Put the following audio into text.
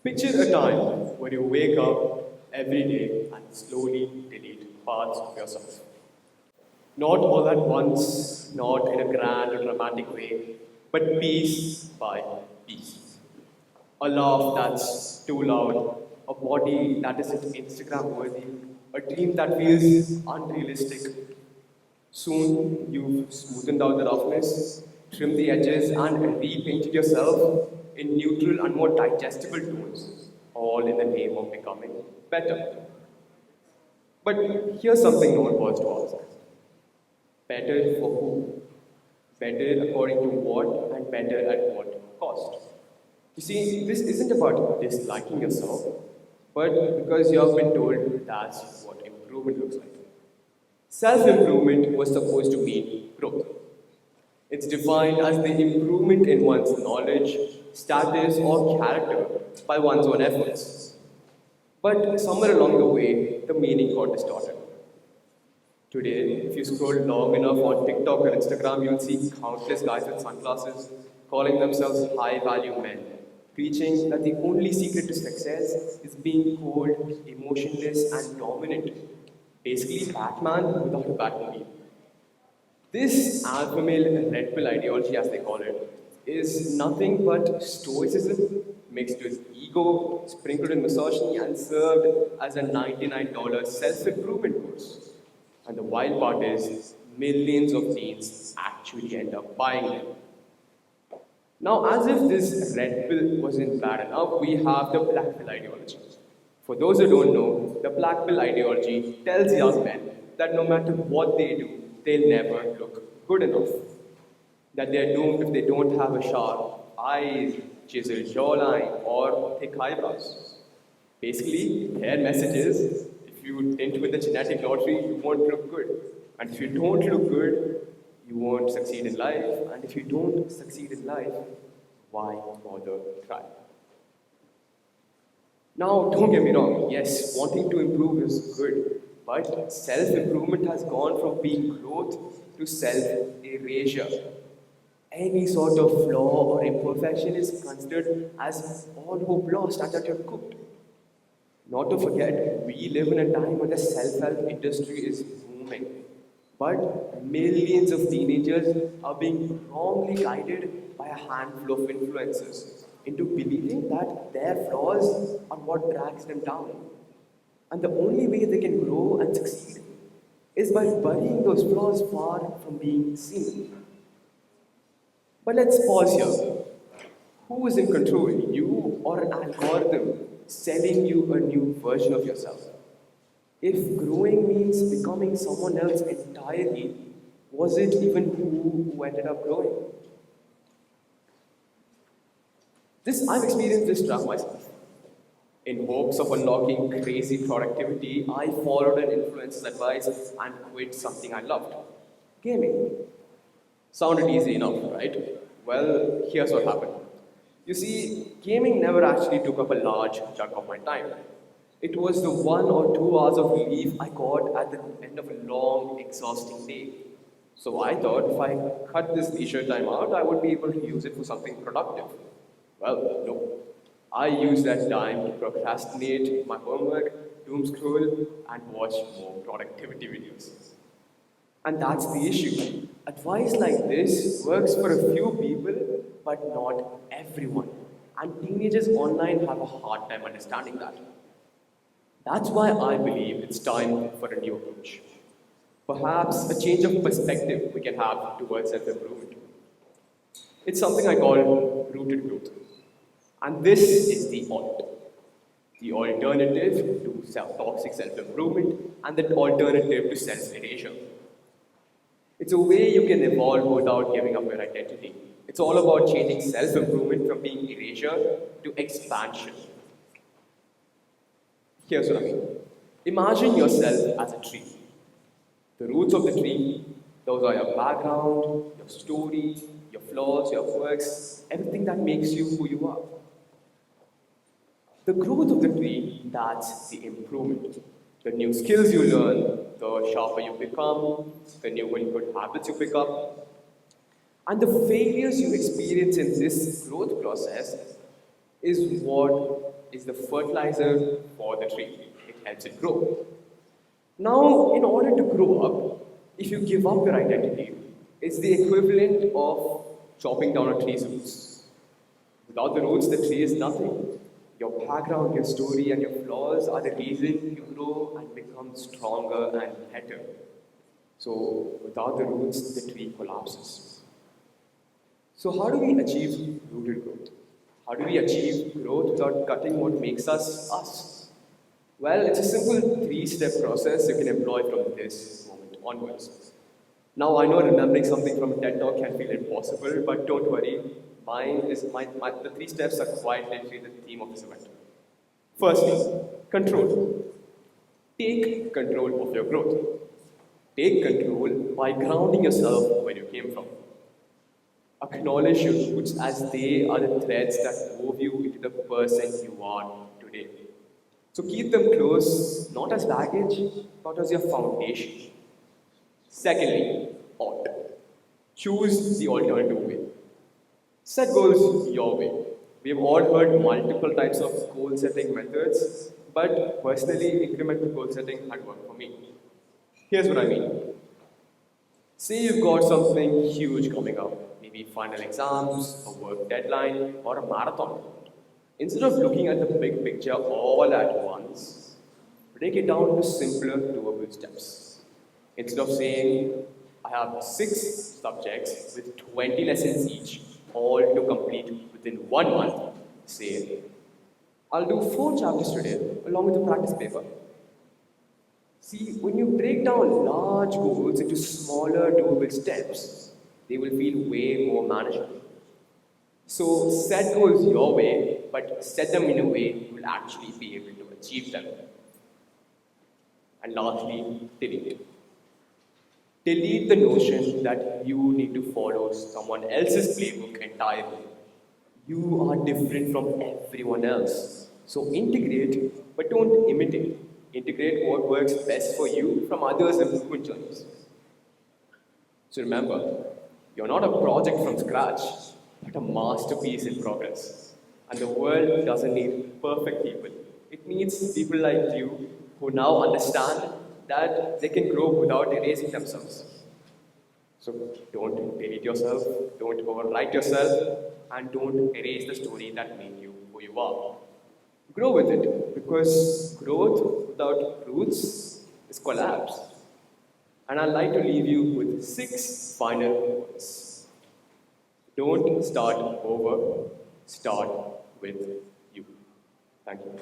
Picture a time where you wake up every day and slowly delete parts of yourself. Not all at once, not in a grand or dramatic way, but piece by piece. A laugh that's too loud, a body that isn't Instagram worthy, a dream that feels unrealistic. Soon you've smoothened out the roughness, trimmed the edges, and repainted yourself in neutral and more digestible tones, all in the name of becoming better. But here's something no one wants to ask. Better for who? Better according to what and better at what cost? You see, this isn't about disliking yourself, but because you have been told that's what improvement looks like. Self improvement was supposed to mean growth. It's defined as the improvement in one's knowledge, status, or character by one's own efforts. But somewhere along the way, the meaning got distorted. Today, if you scroll long enough on TikTok or Instagram, you'll see countless guys with sunglasses calling themselves high value men, preaching that the only secret to success is being cold, emotionless, and dominant. Basically, Batman without a Batmobile. This alpha male red pill ideology, as they call it, is nothing but stoicism mixed with ego, sprinkled in misogyny, and served as a $99 self improvement course. And the wild part is, millions of teens actually end up buying them. Now, as if this red pill wasn't bad enough, we have the black pill ideology. For those who don't know, the black pill ideology tells young men that no matter what they do, they'll never look good enough. That they're doomed if they don't have a sharp eyes, chiseled jawline, or thick eyebrows. Basically, their message is if you didn't win the genetic lottery, you won't look good. And if you don't look good, you won't succeed in life. And if you don't succeed in life, why bother trying? Now, don't get me wrong, yes, wanting to improve is good, but self improvement has gone from being growth to self erasure. Any sort of flaw or imperfection is considered as all hope lost and that you're cooked. Not to forget, we live in a time when the self help industry is booming. But millions of teenagers are being wrongly guided by a handful of influencers into believing that their flaws are what drags them down. And the only way they can grow and succeed is by burying those flaws far from being seen. But let's pause here. Who is in control, you or an algorithm selling you a new version of yourself? If growing means becoming someone else entirely, was it even who ended up growing? I've experienced this trap myself. In hopes of unlocking crazy productivity, I followed an influencer's advice and quit something I loved. Gaming. Sounded easy enough, right? Well, here's what happened. You see, gaming never actually took up a large chunk of my time. It was the 1 or 2 hours of relief I got at the end of a long, exhausting day. So I thought if I cut this leisure time out, I would be able to use it for something productive. Well, no. I used that time to procrastinate my homework, doom scroll, and watch more productivity videos. And that's the issue. Advice like this works for a few people, but not everyone. And teenagers online have a hard time understanding that. That's why I believe it's time for a new approach. Perhaps a change of perspective we can have towards self improvement. It's something I call rooted growth. And this is the alternative to toxic self improvement and the alternative to self erasure. It's a way you can evolve without giving up your identity. It's all about changing self improvement from being erasure to expansion. Here's what I mean. Imagine yourself as a tree. The roots of the tree, those are your background, your story, your flaws, your quirks, everything that makes you who you are. The growth of the tree, that's the improvement. The new skills you learn, the sharper you become, the new and good habits you pick up, and the failures you experience in this growth process, is what is the fertilizer for the tree. It helps it grow. Now, in order to grow up, if you give up your identity, it's the equivalent of chopping down a tree's roots. Without the roots, the tree is nothing. Your background, your story, and your flaws are the reason you grow and become stronger and better. So, without the roots, the tree collapses. So, how do we achieve rooted growth? How do we achieve growth without cutting what makes us us? Well, it's a simple three-step process you can employ from this moment onwards. Now, I know remembering something from a TED Talk can feel impossible, but don't worry. The three steps are quite literally the theme of this event. Firstly, control. Take control of your growth. Take control by grounding yourself where you came from. Acknowledge your roots as they are the threads that wove you into the person you are today. So keep them close, not as baggage, but as your foundation. Secondly, alt. Choose the alternative way. Set goals your way. We have all heard multiple types of goal setting methods, but personally, incremental goal setting had worked for me. Here's what I mean. Say you've got something huge coming up, maybe final exams, a work deadline, or a marathon. Instead of looking at the big picture all at once, break it down to simpler, doable steps. Instead of saying, I have 6 subjects with 20 lessons each, all to complete within 1 month, say, I'll do 4 chapters today along with a practice paper. See, when you break down large goals into smaller, doable steps, they will feel way more manageable. So, set goals your way, but set them in a way you will actually be able to achieve them. And lastly, delete. Delete the notion that you need to follow someone else's playbook entirely. You are different from everyone else. So integrate, but don't imitate. Integrate what works best for you from others' improvement journeys. So remember, you're not a project from scratch, but a masterpiece in progress. And the world doesn't need perfect people. It needs people like you who now understand that they can grow without erasing themselves. So don't delete yourself, don't overwrite yourself, and don't erase the story that made you who you are. Grow with it, because growth without roots is collapse. And I'd like to leave you with 6 final words. Don't start over, start with you. Thank you.